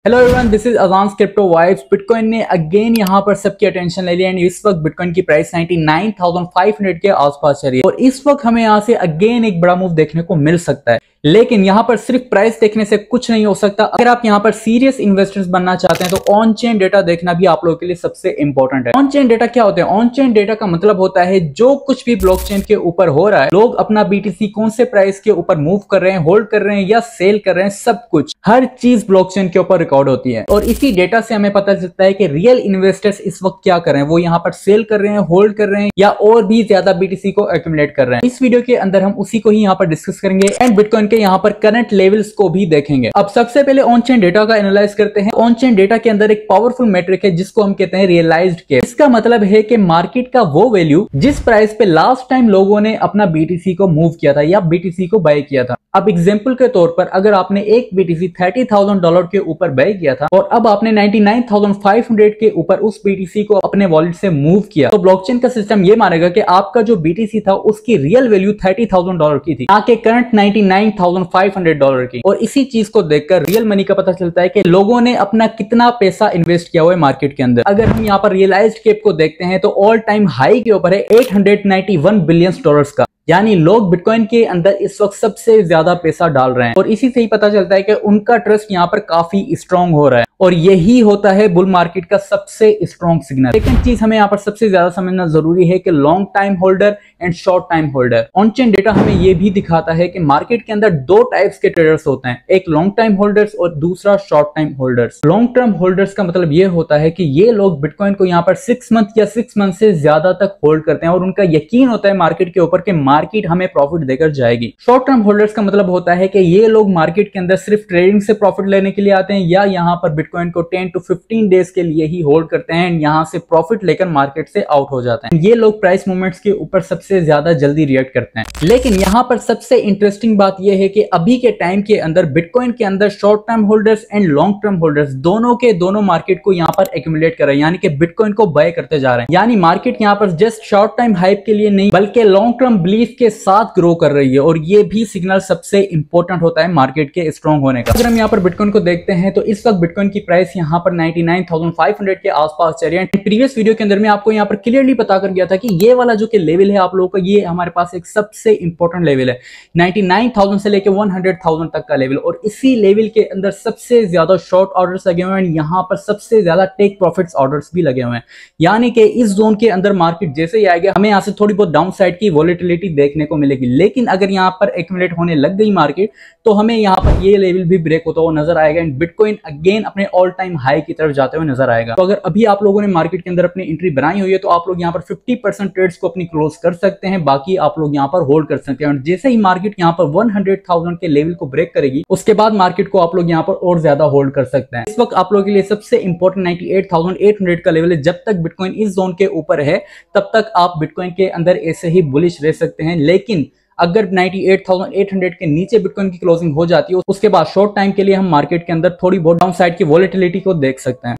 Hello everyone, this is अजान्स crypto vibes. Bitcoin ने again यहाँ पर सबकी अटेंशन ले लिया एंड इस वक्त बिटकॉइन की प्राइस 99,500 के आसपास चल रही है और इस वक्त हमें यहाँ से अगेन एक बड़ा मूव देखने को मिल सकता है। लेकिन यहाँ पर सिर्फ प्राइस देखने से कुछ नहीं हो सकता। अगर आप यहाँ पर सीरियस इन्वेस्टर्स बनना चाहते हैं तो ऑन चेन डेटा देखना भी आप लोगों के लिए सबसे इंपॉर्टेंट है। ऑन चेन डेटा क्या होते हैं? ऑन चेन डेटा का मतलब होता है जो कुछ भी ब्लॉकचेन के ऊपर हो रहा है, लोग अपना बीटीसी कौन से प्राइस के ऊपर मूव कर रहे हैं, होल्ड कर रहे हैं या सेल कर रहे हैं, सब कुछ हर चीज ब्लॉकचेन के ऊपर रिकॉर्ड होती है। और इसी डेटा से हमें पता चलता है कि रियल इन्वेस्टर्स इस वक्त क्या कर रहे हैं, वो यहाँ पर सेल कर रहे हैं, होल्ड कर रहे हैं या और भी ज्यादा बीटीसी को एक्यूमुलेट कर रहे हैं। इस वीडियो के अंदर हम उसी को ही यहाँ पर डिस्कस करेंगे एंड बिटकॉइन के यहाँ पर करंट लेवल्स को भी देखेंगे। अब सबसे पहले ऑन चेन डेटा का एनालाइज करते हैं। ऑन चेन डेटा के अंदर एक पावरफुल मैट्रिक है जिसको हम कहते हैं रियलाइज्ड कैप। इसका मतलब है कि मार्केट का वो वैल्यू जिस प्राइस पे लास्ट टाइम लोगों ने अपना बीटीसी को मूव किया था या बीटीसी को बाय किया था। अब एग्जांपल के तौर पर अगर आपने एक बीटीसी $30,000 के ऊपर बाय किया था और अब आपने 99,500 के ऊपर उस बीटीसी को अपने वॉलेट से मूव किया, तो ब्लॉकचेन का सिस्टम ये मानेगा कि आपका जो बीटीसी था उसकी रियल वैल्यू $30,000 की थी, ना कि करंट 99,500 की। और इसी चीज को देखकर रियल मनी का पता चलता है कि लोगों ने अपना कितना पैसा इन्वेस्ट किया हुआ है मार्केट के अंदर। अगर हम यहाँ पर रियलाइज्ड कैप को देखते हैं तो ऑल टाइम हाई के ऊपर है $891 बिलियन का, यानी लोग बिटकॉइन के अंदर इस वक्त सबसे ज्यादा पैसा डाल रहे हैं और इसी से ही पता चलता है कि उनका ट्रस्ट यहाँ पर काफी स्ट्रांग हो रहा है और यही होता है बुल मार्केट का सबसे स्ट्रांग सिग्नल। सेकंड चीज हमें यहाँ पर सबसे ज्यादा समझना जरूरी है कि long time holder and short time holder. On chain data हमें यह भी दिखाता है कि मार्केट के अंदर दो टाइप्स के ट्रेडर्स होते हैं, एक लॉन्ग टाइम होल्डर्स और दूसरा short time holders. Long term holders का मतलब यह होता है कि ये लोग बिटकॉइन को यहाँ पर 6 मंथ या 6 मंथ से ज्यादा तक होल्ड करते हैं और उनका यकीन होता है मार्केट के ऊपर कि मार्केट हमें प्रॉफिट देकर जाएगी। शॉर्ट टर्म होल्डर्स का मतलब होता है कि ये लोग मार्केट के अंदर सिर्फ ट्रेडिंग से प्रॉफिट लेने के लिए आते हैं या यहाँ पर बिटकॉइन को 10 to 15 डेज के लिए ही होल्ड करते हैं एंड यहाँ से प्रॉफिट लेकर मार्केट से आउट हो जाते हैं। ये लोग प्राइस मूवमेंट्स के ऊपर सबसे ज्यादा जल्दी रिएक्ट करते हैं। लेकिन यहाँ पर सबसे इंटरेस्टिंग बात यह है कि अभी के टाइम के अंदर बिटकॉइन के अंदर short term holders and long term holders दोनों के दोनों मार्केट को यहाँ पर एक्यूमुलेट कर रहे हैं, यानी कि बिटकॉइन को बाय करते जा रहे हैं। यानी मार्केट यहाँ पर जस्ट शॉर्ट टाइम हाइप के लिए नहीं बल्कि लॉन्ग टर्म बिलीफ के साथ ग्रो कर रही है और ये भी सिग्नल सबसे इंपॉर्टेंट होता है मार्केट के स्ट्रांग होने का। अगर हम यहाँ पर बिटकॉइन को देखते हैं तो इस वक्त बिटकॉइन की प्राइस यहाँ पर 99,500 के आसपास चल रही है। प्रीवियस वीडियो के अंदर मैं आपको यहाँ पर क्लियरली बता कर गया था कि ये वाला जो कि लेवल है आप लोगों का, ये हमारे पास एक सबसे इंपॉर्टेंट लेवल है 99,000 से लेकर 100,000 तक का लेवल और इसी लेवल के अंदर सबसे ज्यादा शॉर्ट ऑर्डर्स लगे हुए हैं। यहाँ पर सबसे ज्यादा टेक प्रॉफिट्स ऑर्डर्स भी लगे हुए हैं, यानी कि इस जोन के अंदर मार्केट जैसे ही आएगा हमें यहाँ से थोड़ी बहुत डाउन साइड की वॉलेटिलिटी देखने को मिलेगी। लेकिन अगर यहाँ पर एक्यूमुलेट होने लग गई मार्केट तो हमें यहाँ पर ये लेवल भी ब्रेक होता हुआ नजर आएगा एंड बिटकॉइन अगेन अपने ऑल टाइम हाई की तरफ जाते हुए नजर आएगा। तो अगर अभी आप लोगों ने मार्केट के अंदर अपनी एंट्री बनाई हुई है तो आप लोग यहाँ पर 50% ट्रेड्स को अपनी क्लोज कर सकते हैं, बाकी आप लोग यहाँ पर होल्ड कर सकते हैं। और जैसे ही मार्केट यहाँ पर 100,000 के लेवल को ब्रेक करेगी उसके बाद मार्केट को आप लोग यहाँ पर और ज्यादा होल्ड कर सकते हैं। इस वक्त आप लोगों के लिए सबसे इंपॉर्टेंट 98,800 का लेवल है। जब तक बिटकॉइन इस जोन के ऊपर है तब तक आप बिटकॉइन के अंदर ऐसे ही बुलिश रह सकते हैं। लेकिन अगर 98,800 के नीचे बिटकॉइन की क्लोजिंग हो जाती है उसके बाद शॉर्ट टाइम के लिए हम मार्केट के अंदर थोड़ी बहुत डाउन साइड की वॉलेटिलिटी को देख सकते हैं।